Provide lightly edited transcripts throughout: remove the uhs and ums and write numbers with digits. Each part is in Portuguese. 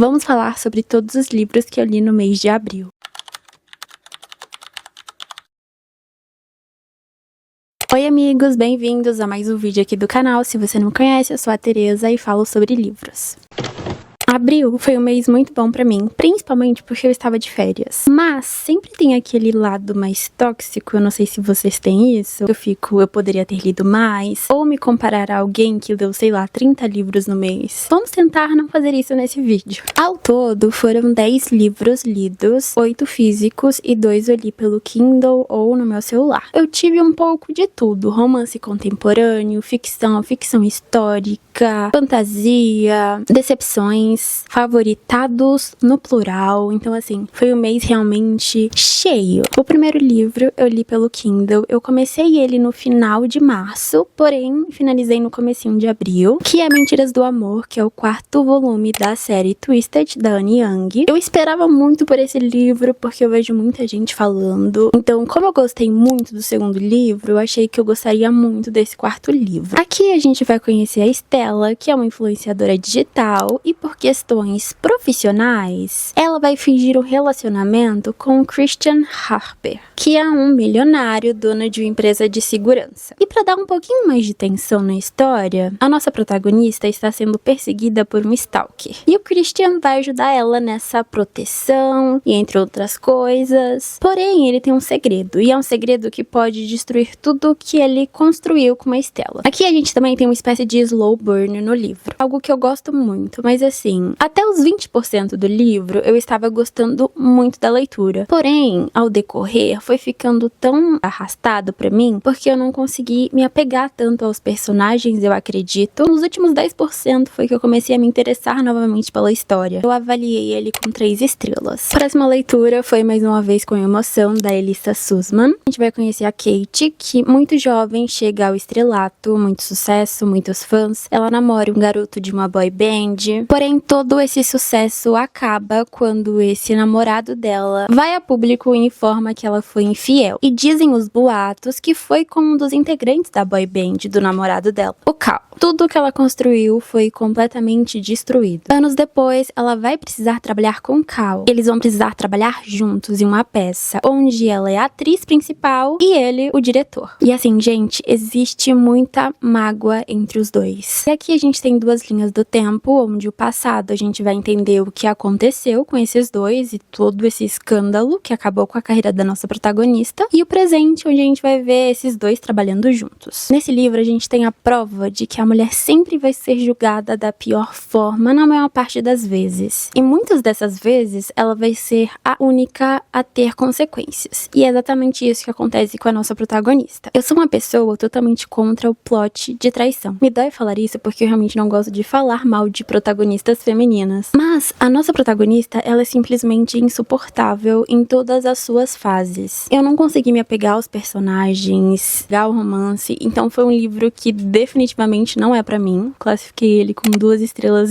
Vamos falar sobre todos os livros que eu li no mês de abril. Oi amigos, bem-vindos a mais um vídeo aqui do canal. Se você não me conhece, eu sou a Tereza e falo sobre livros. Abril foi um mês muito bom pra mim, principalmente porque eu estava de férias. Mas sempre tem aquele lado mais tóxico, eu não sei se vocês têm isso. Eu poderia ter lido mais, ou me comparar a alguém que leu, sei lá, 30 livros no mês. Vamos tentar não fazer isso nesse vídeo. Ao todo, foram 10 livros lidos, 8 físicos e 2 eu li pelo Kindle ou no meu celular. Eu tive um pouco de tudo, romance contemporâneo, ficção histórica, fantasia, decepções, favoritados no plural. Então assim, foi um mês realmente cheio. O primeiro livro eu li pelo Kindle, eu comecei ele no final de março, porém finalizei no comecinho de abril, que é Mentiras do Amor, que é o 4º volume da série Twisted, da Anne Young. Eu esperava muito por esse livro, porque eu vejo muita gente falando, então como eu gostei muito do segundo livro, eu achei que eu gostaria muito desse 4º livro. Aqui a gente vai conhecer a Stella, que é uma influenciadora digital, e por questões profissionais, ela vai fingir um relacionamento com Christian Harper, que é um milionário dono de uma empresa de segurança. E para dar um pouquinho mais de tensão na história, a nossa protagonista está sendo perseguida por um stalker. E o Christian vai ajudar ela nessa proteção, e entre outras coisas. Porém, ele tem um segredo, e é um segredo que pode destruir tudo que ele construiu com a Stella. Aqui a gente também tem uma espécie de slow burn no livro, algo que eu gosto muito, mas assim, até os 20% do livro eu estava gostando muito da leitura. Porém, ao decorrer, foi ficando tão arrastado pra mim, porque eu não consegui me apegar tanto aos personagens, eu acredito. Nos últimos 10% foi que eu comecei a me interessar novamente pela história. Eu avaliei ele com 3 estrelas. A próxima leitura foi mais uma vez com emoção, da Elissa Sussman. A gente vai conhecer a Kate, que muito jovem chega ao estrelato, muito sucesso, muitos fãs. Ela namora um garoto de uma boy band, porém todo esse sucesso acaba quando esse namorado dela vai a público e informa que ela foi infiel. E dizem os boatos que foi com um dos integrantes da boy band do namorado dela, o Cal. Tudo que ela construiu foi completamente destruído. Anos depois, ela vai precisar trabalhar com Cal. Eles vão precisar trabalhar juntos em uma peça, onde ela é a atriz principal e ele o diretor. E assim, gente, existe muita mágoa entre os dois. E aqui a gente tem 2 linhas do tempo, onde o passado a gente vai entender o que aconteceu com esses dois e todo esse escândalo que acabou com a carreira da nossa protagonista, e o presente, onde a gente vai ver esses dois trabalhando juntos. Nesse livro a gente tem a prova de que a mulher sempre vai ser julgada da pior forma na maior parte das vezes. E muitas dessas vezes ela vai ser a única a ter consequências. E é exatamente isso que acontece com a nossa protagonista. Eu sou uma pessoa totalmente contra o plot de traição. Me dói falar isso porque eu realmente não gosto de falar mal de protagonistas femininas. Mas a nossa protagonista, ela é simplesmente insuportável em todas as suas fases. Eu não consegui me apegar aos personagens, ao romance, então foi um livro que definitivamente não é pra mim. Classifiquei ele com 2,5 estrelas.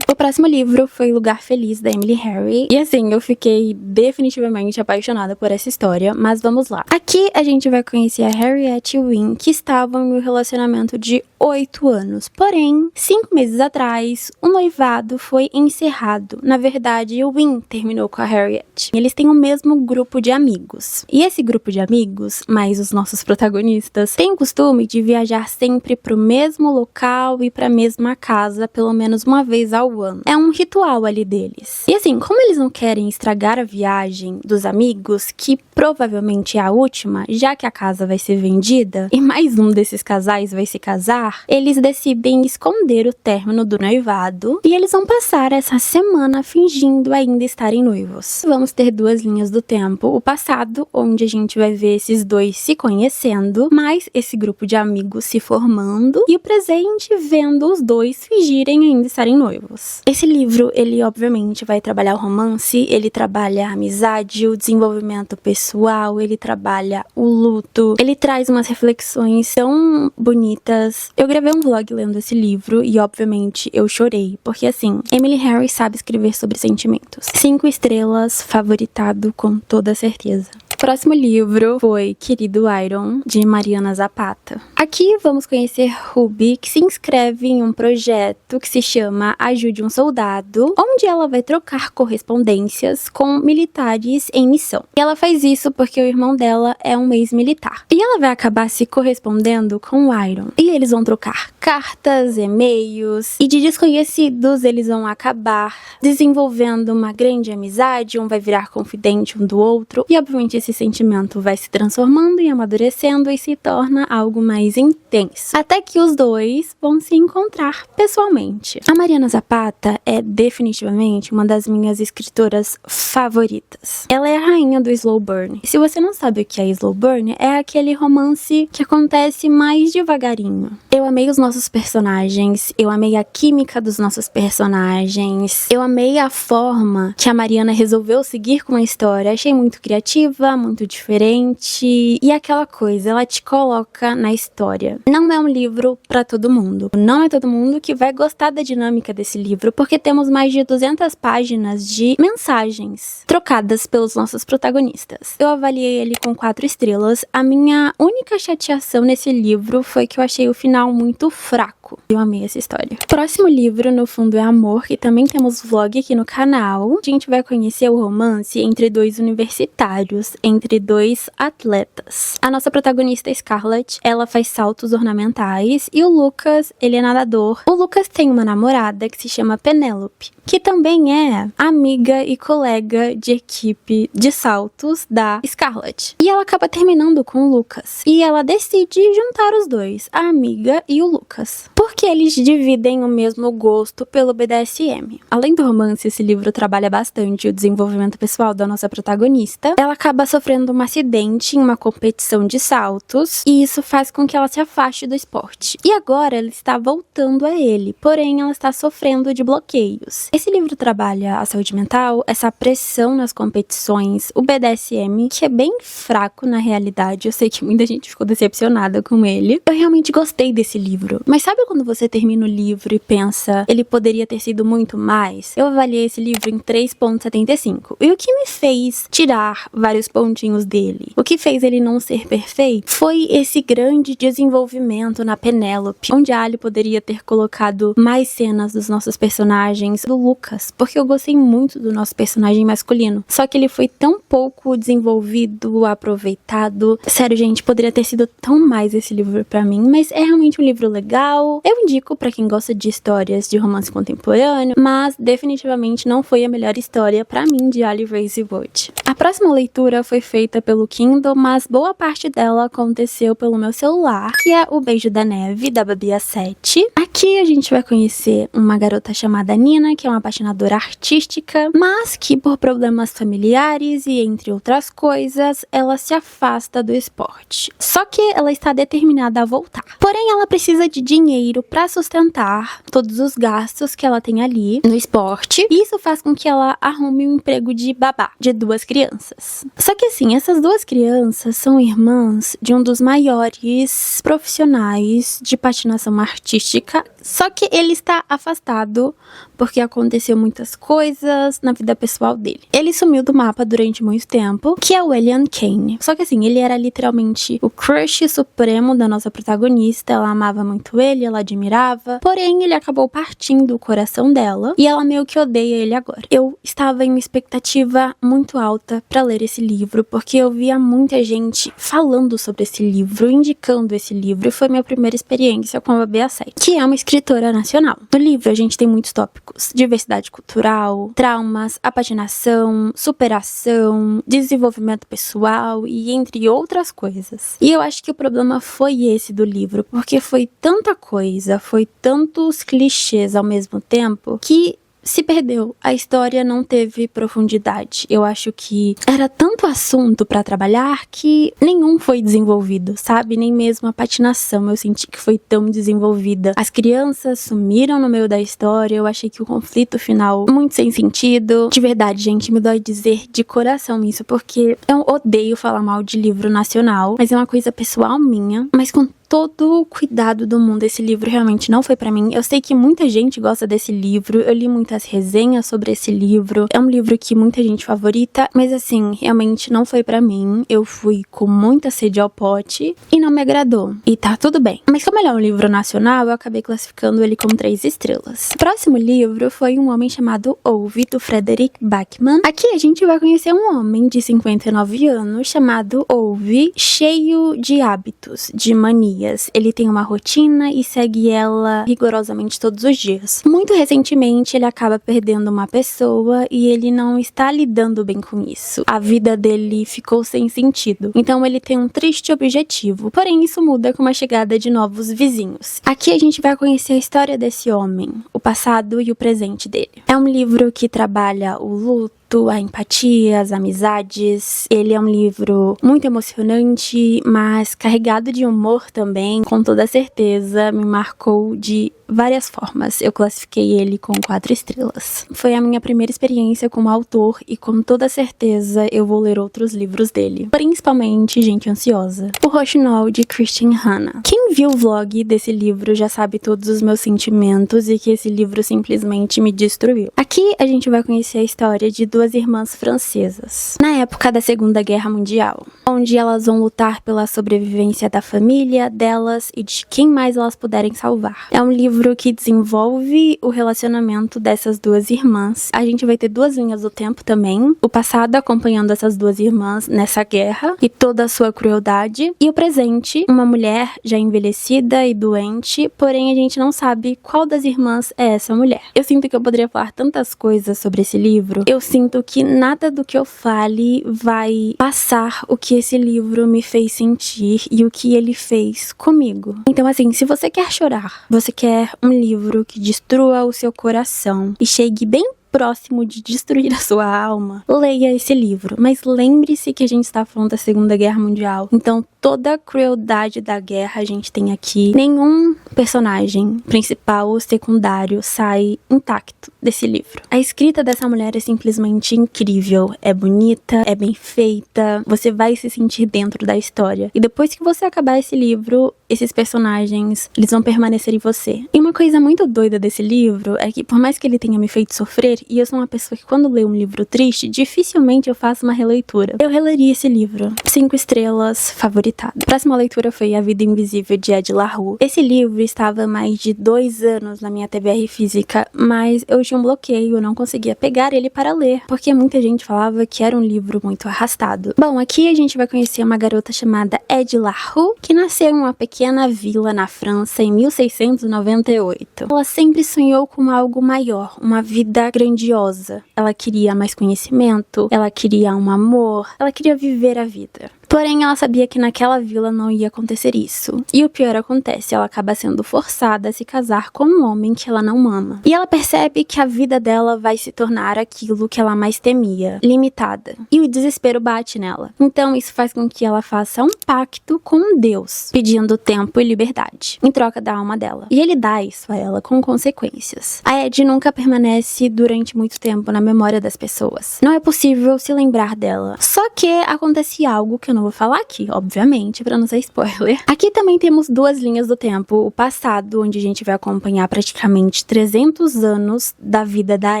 O próximo livro foi Lugar Feliz, da Emily Henry. E assim, eu fiquei definitivamente apaixonada por essa história, mas vamos lá. Aqui a gente vai conhecer a Harriet e o Win, que estavam em um relacionamento de 8 anos. Porém, 5 meses atrás, o noivado foi encerrado. Na verdade, o Win terminou com a Harriet. Eles têm o mesmo grupo de amigos. E esse grupo de amigos, mais os nossos protagonistas, tem o costume de viajar sempre pro mesmo local e pra mesma casa, pelo menos uma vez ao ano. É um ritual ali deles. E assim, como eles não querem estragar a viagem dos amigos, que provavelmente é a última, já que a casa vai ser vendida, e mais um desses casais vai se casar, eles decidem esconder o término do noivado, e eles vão passar essa semana fingindo ainda estarem noivos. Vamos ter 2 linhas do tempo, o passado, onde a gente vai ver esses dois se conhecendo, mais esse grupo de amigos se formando, e o presente vendo os dois fingirem ainda estarem noivos. Esse livro, ele obviamente vai trabalhar o romance, ele trabalha a amizade, o desenvolvimento pessoal, ele trabalha o luto, ele traz umas reflexões tão bonitas. Eu gravei um vlog lendo esse livro e obviamente eu chorei, porque assim, Emily Henry sabe escrever sobre sentimentos. 5 estrelas, favoritado com toda certeza. Próximo livro foi Querido Iron, de Mariana Zapata. Aqui vamos conhecer Ruby, que se inscreve em um projeto que se chama Ajude um Soldado, onde ela vai trocar correspondências com militares em missão. E ela faz isso porque o irmão dela é um ex-militar. E ela vai acabar se correspondendo com o Iron. E eles vão trocar cartas, e-mails, e de desconhecidos eles vão acabar desenvolvendo uma grande amizade, um vai virar confidente um do outro, e obviamente esse sentimento vai se transformando e amadurecendo e se torna algo mais intenso. Até que os dois vão se encontrar pessoalmente. A Mariana Zapata é definitivamente uma das minhas escritoras favoritas. Ela é a rainha do slow burn. E se você não sabe o que é slow burn, é aquele romance que acontece mais devagarinho. Eu amei os nossos personagens, eu amei a química dos nossos personagens, eu amei a forma que a Mariana resolveu seguir com a história. Achei muito criativa, muito diferente, e aquela coisa, ela te coloca na história. Não é um livro pra todo mundo. Não é todo mundo que vai gostar da dinâmica desse livro, porque temos mais de 200 páginas de mensagens trocadas pelos nossos protagonistas. Eu avaliei ele com 4 estrelas. A minha única chateação nesse livro foi que eu achei o final muito fraco. Eu amei essa história. O próximo livro, no fundo, é Amor, que também temos vlog aqui no canal. A gente vai conhecer o romance entre 2 universitários, entre 2 atletas. A nossa protagonista, Scarlett, ela faz saltos ornamentais, e o Lucas, ele é nadador. O Lucas tem uma namorada que se chama Penélope, que também é amiga e colega de equipe de saltos da Scarlett. E ela acaba terminando com o Lucas. E ela decide juntar os dois, a amiga e o Lucas, porque eles dividem o mesmo gosto pelo BDSM. Além do romance, esse livro trabalha bastante o desenvolvimento pessoal da nossa protagonista. Ela acaba sofrendo um acidente em uma competição de saltos, e isso faz com que ela se afaste do esporte. E agora ela está voltando a ele, porém ela está sofrendo de bloqueios. Esse livro trabalha a saúde mental, essa pressão nas competições, o BDSM, que é bem fraco na realidade. Eu sei que muita gente ficou decepcionada com ele. Eu realmente gostei desse livro. Mas sabe quando você termina o livro e pensa, ele poderia ter sido muito mais? Eu avaliei esse livro em 3,75. E o que me fez tirar vários pontinhos dele, o que fez ele não ser perfeito, foi esse grande desenvolvimento na Penélope, onde a Ali poderia ter colocado mais cenas dos nossos personagens, do Lucas, porque eu gostei muito do nosso personagem masculino. Só que ele foi tão pouco desenvolvido, aproveitado. Sério, gente, poderia ter sido tão mais esse livro pra mim, mas é realmente um livro legal. Eu indico pra quem gosta de histórias de romance contemporâneo, mas definitivamente não foi a melhor história pra mim de Ali Racewood. A próxima leitura foi feita pelo Kindle, mas boa parte dela aconteceu pelo meu celular, que é O Beijo da Neve, da Babia 7. Aqui a gente vai conhecer uma garota chamada Nina, que é uma patinadora artística, mas que por problemas familiares e entre outras coisas, ela se afasta do esporte. Só que ela está determinada a voltar. Porém, ela precisa de dinheiro para sustentar todos os gastos que ela tem ali no esporte. E isso faz com que ela arrume um emprego de babá de 2 crianças. Só que assim, essas 2 crianças são irmãs de um dos maiores profissionais de patinação artística. Só que ele está afastado porque aconteceu muitas coisas na vida pessoal dele. Ele sumiu do mapa durante muito tempo, que é o Elian Kane. Só que assim, ele era literalmente o crush supremo da nossa protagonista. Ela amava muito ele, ela admirava. Porém, ele acabou partindo o coração dela e ela meio que odeia ele agora. Eu estava em uma expectativa muito alta pra ler esse livro, porque eu via muita gente falando sobre esse livro, indicando esse livro, e foi minha primeira experiência com a Babia 7, que é uma escritora nacional. No livro, a gente tem muitos tópicos: diversidade cultural, traumas, a patinação, superação, desenvolvimento pessoal e entre outras coisas. E eu acho que o problema foi esse do livro, porque foi tanta coisa, foi tantos clichês ao mesmo tempo, que se perdeu. A história não teve profundidade. Eu acho que era tanto assunto pra trabalhar que nenhum foi desenvolvido, sabe? Nem mesmo a patinação eu senti que foi tão desenvolvida. As crianças sumiram no meio da história. Eu achei que o conflito final muito sem sentido. De verdade, gente, me dói dizer de coração isso, porque eu odeio falar mal de livro nacional, mas é uma coisa pessoal minha. Mas com todo o cuidado do mundo. Esse livro realmente não foi pra mim. Eu sei que muita gente gosta desse livro, eu li muitas resenhas sobre esse livro. É um livro que muita gente favorita, mas assim, realmente não foi pra mim. Eu fui com muita sede ao pote e não me agradou. E tá tudo bem. Mas como ele é um livro nacional, eu acabei classificando ele com 3 estrelas. O próximo livro foi Um Homem Chamado Ove, do Frederick Backman. Aqui a gente vai conhecer um homem de 59 anos chamado Ove, cheio de hábitos, de manias. Ele tem uma rotina e segue ela rigorosamente todos os dias. Muito recentemente, ele acaba perdendo uma pessoa e ele não está lidando bem com isso. A vida dele ficou sem sentido. Então ele tem um triste objetivo. Porém, isso muda com a chegada de novos vizinhos. Aqui a gente vai conhecer a história desse homem, o passado e o presente dele. É um livro que trabalha o luto, a empatia, as amizades. Ele é um livro muito emocionante, mas carregado de humor também. Com toda certeza, me marcou de várias formas. Eu classifiquei ele com 4 estrelas. Foi a minha primeira experiência como autor e com toda certeza eu vou ler outros livros dele. Principalmente Gente Ansiosa. O Roxinol, de Christian Hanna. Quem viu o vlog desse livro já sabe todos os meus sentimentos e que esse livro simplesmente me destruiu. Aqui a gente vai conhecer a história de 2 irmãs francesas, na época da Segunda Guerra Mundial, onde elas vão lutar pela sobrevivência da família, delas e de quem mais elas puderem salvar. É um livro que desenvolve o relacionamento dessas 2 irmãs. A gente vai ter 2 linhas do tempo também, o passado acompanhando essas 2 irmãs nessa guerra e toda a sua crueldade, e o presente, uma mulher já envelhecida e doente, porém a gente não sabe qual das irmãs é essa mulher. Eu sinto que eu poderia falar tantas coisas sobre esse livro, eu sinto que nada do que eu fale vai passar o que esse livro me fez sentir e o que ele fez comigo. Então assim, se você quer chorar, você quer um livro que destrua o seu coração e chegue bem próximo de destruir a sua alma, leia esse livro. Mas lembre-se que a gente está falando da Segunda Guerra Mundial. Então toda a crueldade da guerra a gente tem aqui. Nenhum personagem principal ou secundário sai intacto desse livro. A escrita dessa mulher é simplesmente incrível. É bonita, é bem feita. Você vai se sentir dentro da história. E depois que você acabar esse livro, esses personagens, eles vão permanecer em você. E uma coisa muito doida desse livro é que, por mais que ele tenha me feito sofrer, e eu sou uma pessoa que quando lê um livro triste, dificilmente eu faço uma releitura. Eu releria esse livro. 5 estrelas, favoritado. A próxima leitura foi A Vida Invisível, de Ed La Rue. Esse livro estava há mais de 2 anos na minha TBR física, mas eu tinha um bloqueio, eu não conseguia pegar ele para ler, porque muita gente falava que era um livro muito arrastado. Bom, aqui a gente vai conhecer uma garota chamada Ed La Rue, que nasceu em uma pequena vila na França em 1698. Ela sempre sonhou com algo maior, uma vida grandiosa. Ela queria mais conhecimento, ela queria um amor, ela queria viver a vida. Porém, ela sabia que naquela vila não ia acontecer isso. E o pior acontece, ela acaba sendo forçada a se casar com um homem que ela não ama. E ela percebe que a vida dela vai se tornar aquilo que ela mais temia, limitada. E o desespero bate nela. Então isso faz com que ela faça um pacto com Deus, pedindo tempo e liberdade, em troca da alma dela. E ele dá isso a ela com consequências. A Ed nunca permanece durante muito tempo na memória das pessoas. Não é possível se lembrar dela. Só que acontece algo que eu não vou falar aqui, obviamente, pra não ser spoiler. Aqui também temos 2 linhas do tempo. O passado, onde a gente vai acompanhar praticamente 300 anos da vida da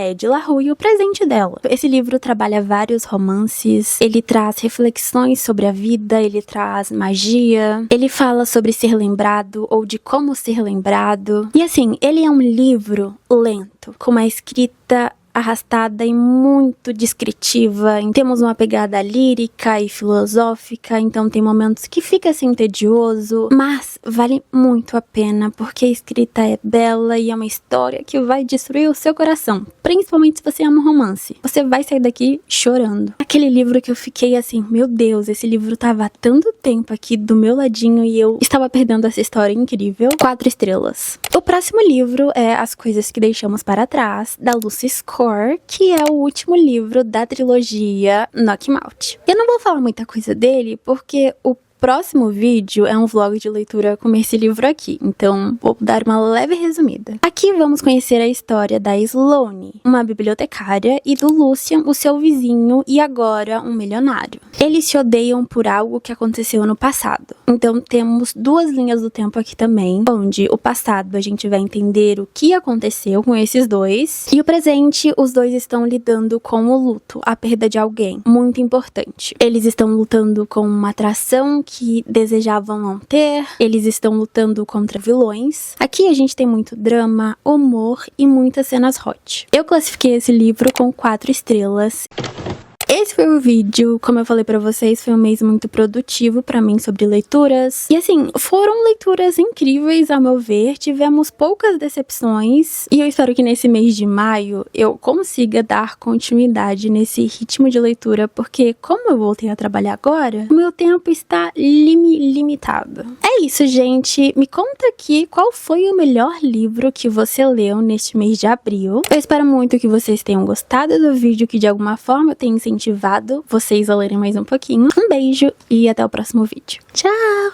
Ed La Rue, e o presente dela. Esse livro trabalha vários romances, ele traz reflexões sobre a vida, ele traz magia, ele fala sobre ser lembrado ou de como ser lembrado. E assim, ele é um livro lento, com uma escrita arrastada e muito descritiva. Temos uma pegada lírica e filosófica, então tem momentos que fica assim tedioso, mas vale muito a pena porque a escrita é bela e é uma história que vai destruir o seu coração, principalmente se você ama um romance. Você vai sair daqui chorando. Aquele livro que eu fiquei assim, meu Deus, esse livro tava há tanto tempo aqui do meu ladinho e eu estava perdendo essa história incrível. 4 estrelas. O próximo livro é As Coisas que Deixamos para Trás, da Lucy Score, que é o último livro da trilogia Knock Me Out. Eu não vou falar muita coisa dele, porque o próximo vídeo é um vlog de leitura com esse livro aqui, então vou dar uma leve resumida. Aqui vamos conhecer a história da Sloane, uma bibliotecária, e do Lucian, o seu vizinho e agora um milionário. Eles se odeiam por algo que aconteceu no passado. Então temos duas linhas do tempo aqui também, onde o passado a gente vai entender o que aconteceu com esses dois, e o presente os dois estão lidando com o luto, a perda de alguém, muito importante. Eles estão lutando com uma atração que desejavam não ter, eles estão lutando contra vilões. Aqui a gente tem muito drama, humor e muitas cenas hot. Eu classifiquei esse livro com 4 estrelas. Esse foi o vídeo, como eu falei pra vocês, foi um mês muito produtivo pra mim sobre leituras. E assim, foram leituras incríveis ao meu ver, tivemos poucas decepções. E eu espero que nesse mês de maio eu consiga dar continuidade nesse ritmo de leitura, porque como eu voltei a trabalhar agora, o meu tempo está limitado. É isso, gente. Me conta aqui qual foi o melhor livro que você leu neste mês de abril. Eu espero muito que vocês tenham gostado do vídeo, que de alguma forma eu tenha incentivado vocês a lerem mais um pouquinho. Um beijo e até o próximo vídeo. Tchau!